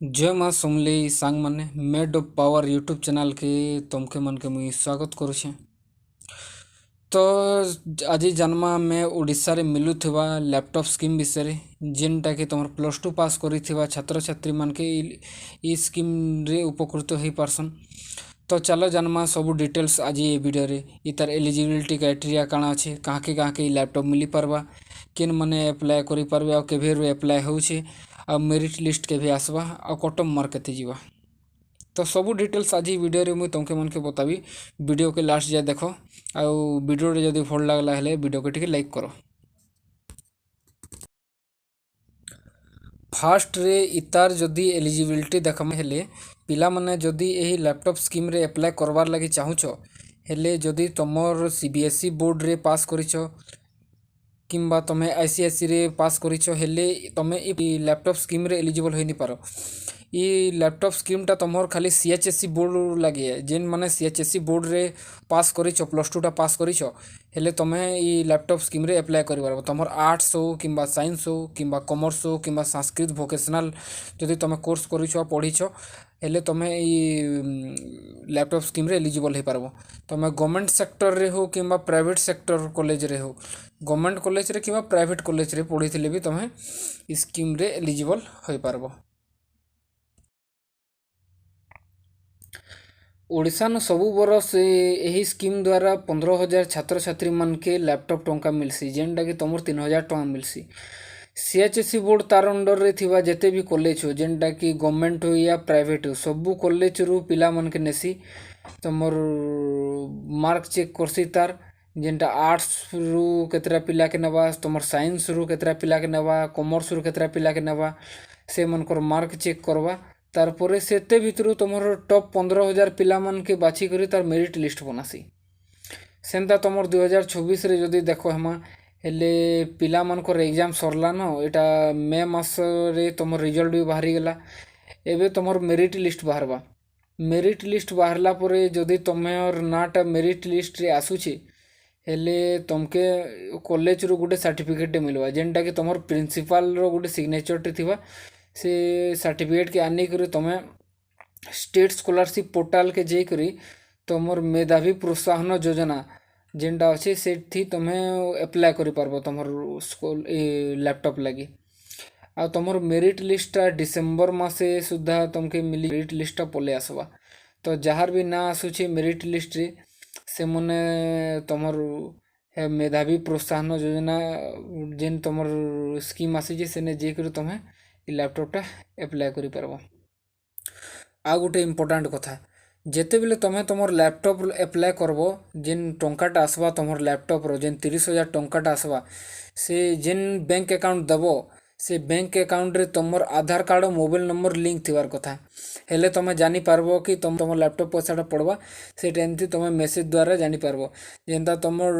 जय माँ समलेई सांग माने made of power YouTube channel के तुमके मन के मुई स्वागत करुछे। तो आज जन्मा में ओडिशा रे मिलुथिबा लैपटॉप स्कीम विषय रे जेनटा कि तुम प्लस टू पास करिथिबा छात्र छात्री मान के ई स्कीम रे उपकृत होई पारसन। तो चलो जन्मा सब डिटेल्स आज ये वीडियो रे इतार एलिजिबिलिटी क्राइटेरिया काना अच्छे कहाँ के लैपटॉप मिली पारबा केन मने अप्लाई करि पारबे आ केभे रे अप्लाई होउछे आ मेरिट लिस्ट केभे आसबा आ कटअप मार्क केते जीवा। तो सब डिटेल्स आज वीडियो रे मुई तुमके मन के बताबी। वीडियो के लास्ट जाए देखो आ वीडियो रे जदी भल लागला हेले वीडियो के टिके लाइक करो। फास्ट रे इतार जदी एलिजिबिलिटी देखम हेले पिला माने जदी एही लैपटॉप स्कीम रे अप्लाई करबार लागि चाहुचो हेले जदी तमर सीबीएसई बोर्ड रे पास करिछो किंबा तमे आईसीएसई रे पास करिछो हेले तमे ई लैपटॉप स्कीम रे एलिजिबल होई नि पारो। ये लैपटॉप स्कीम टा तुम खाली सीएचएससी बोर्ड लगे जेन माने सीएचएससी बोर्ड रे पास करिछ प्लस टू टा पास करिछ हेले तमे ये लैपटॉप स्कीम रे अप्लाई करि पारबो। तुम आर्ट्स हो किंबा साइंस हो किंबा कॉमर्स हो किंबा संस्कृत वोकेशनल जदि तुम कोर्स करिछ पढ़िछ हेले तमे ये लैपटॉप स्कीम रे एलिजिबल हो पारबो। तुम गवर्नमेंट सेक्टर रे हो किंबा प्राइवेट सेक्टर कॉलेज रे हो गवर्नमेंट कॉलेज रे किंबा प्राइवेट कॉलेज रे पढ़िथिले भी तुम स्कीम रे एलिजिबल हो पारबो। ओडिशान सबु बरस यही स्कीम द्वारा 15,000 छात्र छात्री मन के लैपटॉप टंका मिलसी जेनटा कि तुमर 3,000 टंका मिलसी। सीएचएससी बोर्ड तार अंडर रे थिबा जेते भी कॉलेज हो जेनटा कि गवर्नमेंट हो या प्राइवेट हो सबु कॉलेज रु पिला मन के नेसी तुमर मार्क चेक करसी तार जेनटा आर्ट्स रु केतरा पिला के नेबा तुमर साइंस रु केतरा पिला के नेबा कॉमर्स रु केतरा पिला के नेबा से मनकर मार्क चेक करवा तारपरे सेते भितरु तुमर टॉप 15,000 पिला मन के बाछी करी तार मेरिट लिस्ट बनासी। सेंता तुमर 2024 रे जदि देखो हेमा हेले पिला मनकर एग्जाम सरला न एटा मे मास रे तुमर रिजल्ट भी बाहरी गेला एबे तुमर मेरिट लिस्ट बाहरबा। मेरिट लिस्ट बाहरला परे जदि तुमर नाटा मेरिट लिस्ट रे आसुची हेले तुमके कॉलेज रु गुटे सर्टिफिकेट मिलवा जेनटा कि तुमर प्रिंसिपल रो गुटे सिग्नेचर टे थिबा से सर्टिफिकेट के आनी करी तुम स्टेट स्कॉलरशिप पोर्टल के जे करी तुमर मेधावी प्रोत्साहन योजना जेनटा अच्छे से तुम्हें अप्लाई करि पारबो तुमर स्कूल लैपटॉप लगी आ तुमर मेरिट लिस्ट डिसेंबर मासे सुधा तुमके मिली मेरिट लिस्ट पले आसवा। तो जहार भी ना आसुची मेरिट लिस्ट रे से मने तुमर मेधावी प्रोत्साहन योजना जेन तुमर स्कीम आसी से जे करी तुम्हें लैपटॉप टा अप्लाई करि पारबो। आ गोटे इम्पोर्टाट कथा जेते बेले तुम तुमर लैपटॉप अप्लाई करबो जेन टंकाटा आसवा तुमर लैपटॉप रो जेन 30,000 टंकाटा आसवा से जेन बैंक अकाउंट दबो से बैंक अकाउंट रे तुमर आधार कार्ड और मोबाइल नंबर लिंक थिबार कथा हेले तुम जानी पारबो कि तुम लैपटॉप पैसाटा पड़वा से एमती तुम मेसेज द्वारा जानी पारबो जेनता तुमर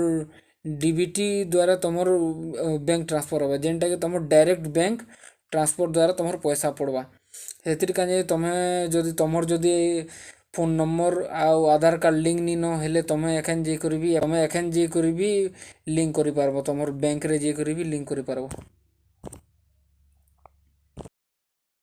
डीबीटी द्वारा तुमर बैंक ट्रांसफर होगा जेनटा कि तुम डायरेक्ट बैंक ट्रांसपोर्ट द्वारा तुमर पैसा पड़वा से तुम्हें जदि तुमर जदि फोन नंबर आउ आधार कार्ड लिंक नी न हेले तुम्हें एखन जे करी लिंक करि पारबो तुमर बैंक रे जे करी लिंक करि पारबो।